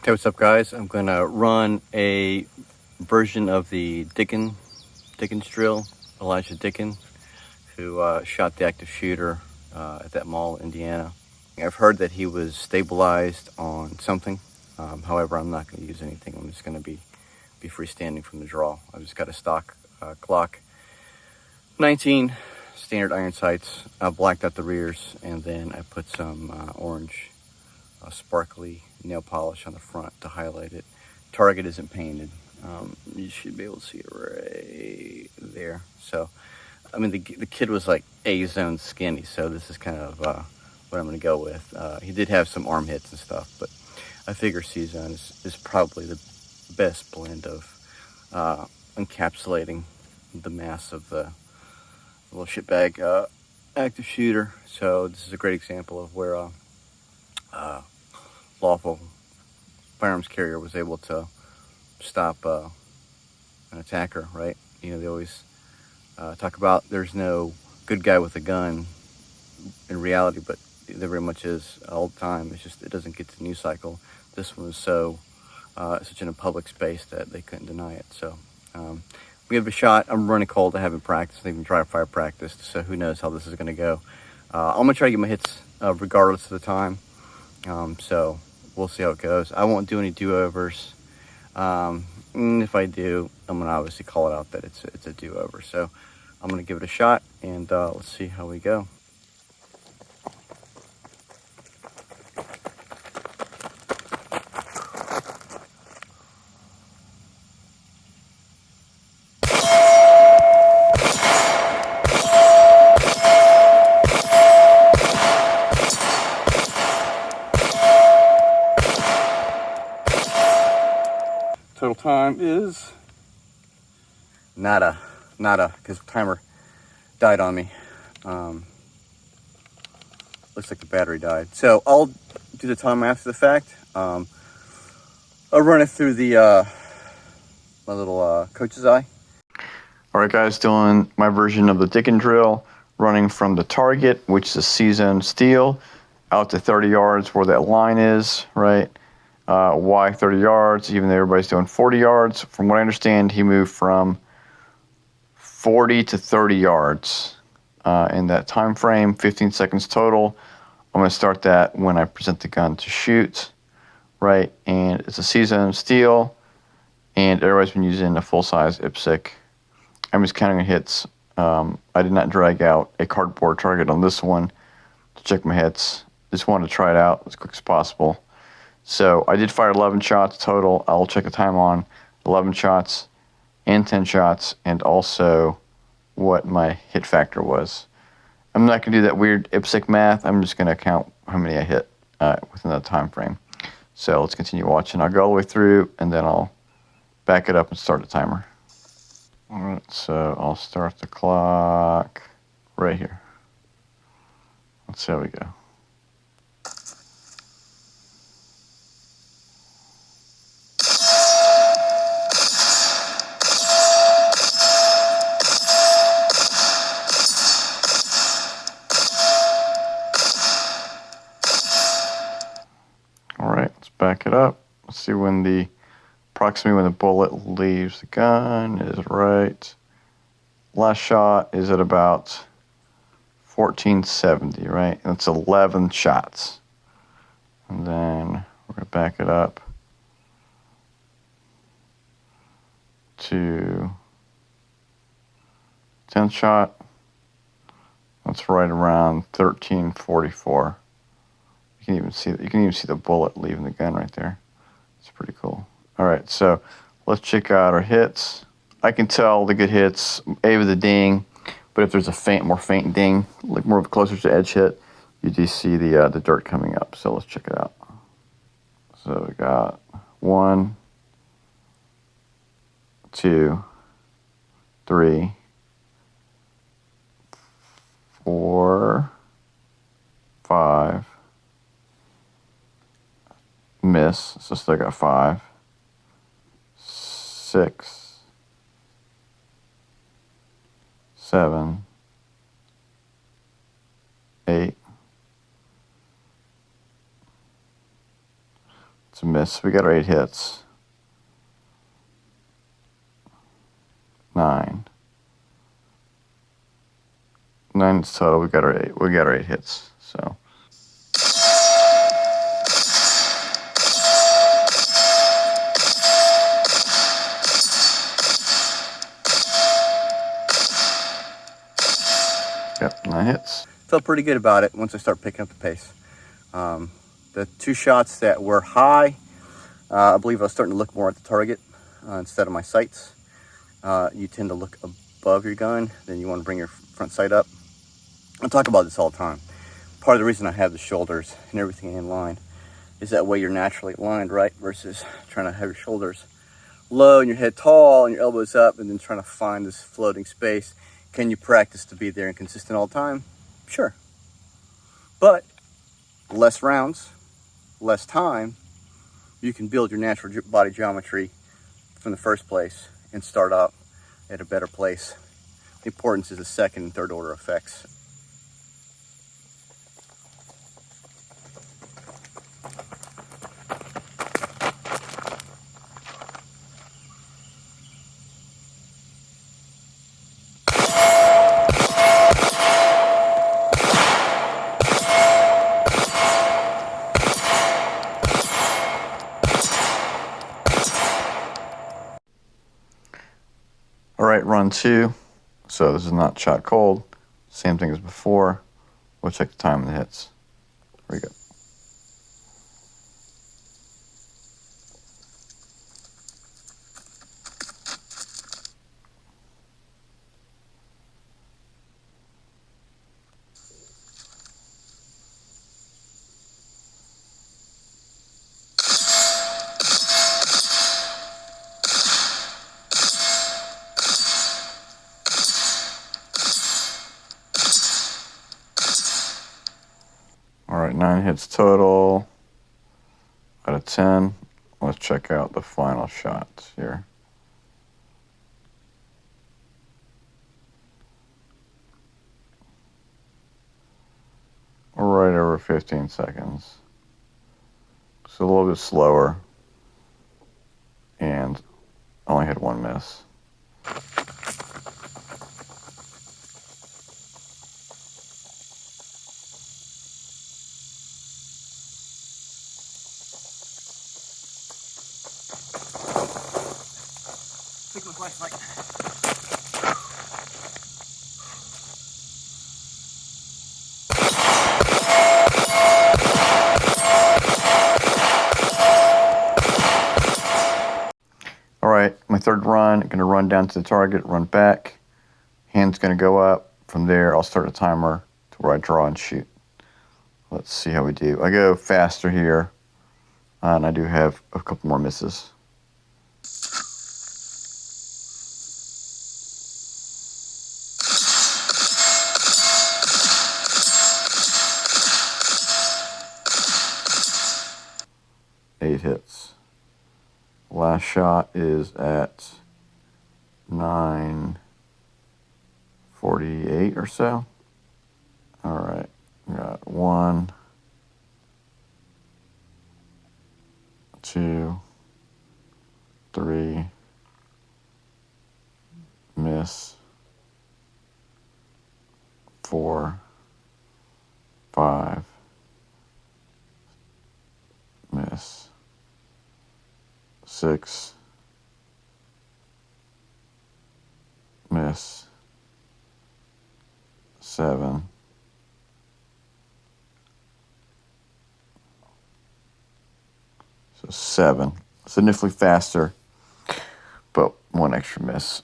Hey, what's up, guys? I'm going to run a version of the Dicken's drill, Elijah Dicken, who shot the active shooter at that mall in Indiana. I've heard that he was stabilized on something. However, I'm not going to use anything. I'm just going to be freestanding from the draw. I've just got a stock Glock 19 standard iron sights. I blacked out the rears, and then I put some orange sparkly nail polish on the front to highlight it. Target isn't painted. You should be able to see it right there. So, I mean, the kid was like A-zone skinny, so this is kind of what I'm going to go with. He did have some arm hits and stuff, but I figure C-zone is probably the best blend of encapsulating the mass of the little shitbag active shooter. So this is a great example of where lawful firearms carrier was able to stop an attacker, right? You know, they always talk about there's no good guy with a gun in reality, but there very much is all the time. It's just it doesn't get to the news cycle. This one was such in a public space that they couldn't deny it. So we have a shot. I'm running cold. I haven't practiced, even dry fire practiced, so who knows how this is going to go. I'm going to try to get my hits regardless of the time. So we'll see how it goes. I won't do any do-overs. If I do, I'm going to obviously call it out that it's a do-over. So I'm going to give it a shot, and let's see how we go. Total time is nada, because the timer died on me. Looks like the battery died. So I'll do the time after the fact. I'll run it through the my little coach's eye. All right, guys, doing my version of the Dicken drill, running from the target, which is a C-zone steel, out to 30 yards where that line is, right? Why 30 yards, even though everybody's doing 40 yards? From what I understand, he moved from 40 to 30 yards in that time frame, 15 seconds total. I'm going to start that when I present the gun to shoot, right? And it's a C-zone steel, and everybody's been using a full-size IPSC. I'm just counting hits. I did not drag out a cardboard target on this one to check my hits. Just wanted to try it out as quick as possible. So I did fire 11 shots total. I'll check the time on 11 shots and 10 shots, and also what my hit factor was. I'm not going to do that weird IPSC math. I'm just going to count how many I hit within that time frame. So let's continue watching. I'll go all the way through, and then I'll back it up and start the timer. All right, so I'll start the clock right here. Let's see how we go. Back it up. Let's see when the approximately when the bullet leaves the gun is right. Last shot is at about 1470, right? And it's 11 shots. And then we're gonna back it up to 10th shot. That's right around 1344. You can even see the bullet leaving the gun right there. It's pretty cool. All right, so let's check out our hits. I can tell the good hits, A with a ding, but if there's a more faint ding, like more of a closer to edge hit, you do see the dirt coming up. So let's check it out. So we got 1, 2, 3, 4, 5. Miss, so still got 5, 6, 7, 8. Let's It's a miss. We got our 8 hits. 9. 9 is total. We got our 8. We got our 8 hits. So. Yep, 9 hits. Felt pretty good about it once I start picking up the pace. The 2 shots that were high, I believe I was starting to look more at the target instead of my sights. You tend to look above your gun, then you want to bring your front sight up. I talk about this all the time. Part of the reason I have the shoulders and everything in line is that way you're naturally aligned, right? Versus trying to have your shoulders low and your head tall and your elbows up and then trying to find this floating space. Can you practice to be there and consistent all the time? Sure. But less rounds, less time, you can build your natural body geometry from the first place and start out at a better place. The importance is the second and third order effects. All right, run 2. So this is not shot cold. Same thing as before. We'll check the time of the hits. Here we go. All right, 9 hits total out of 10. Let's check out the final shots here. Right over 15 seconds. So a little bit slower. And only had 1 miss. Take my flashlight. All right, my third run, I'm gonna run down to the target, run back. Hand's gonna go up. From there, I'll start a timer to where I draw and shoot. Let's see how we do. I go faster here, and I do have a couple more misses. Eight hits. Last shot is at 9:48 or so. All right, we got 1, 2, 3, miss, 4, 5, miss, 6, miss, 7, so 7. Significantly faster, but 1 extra miss.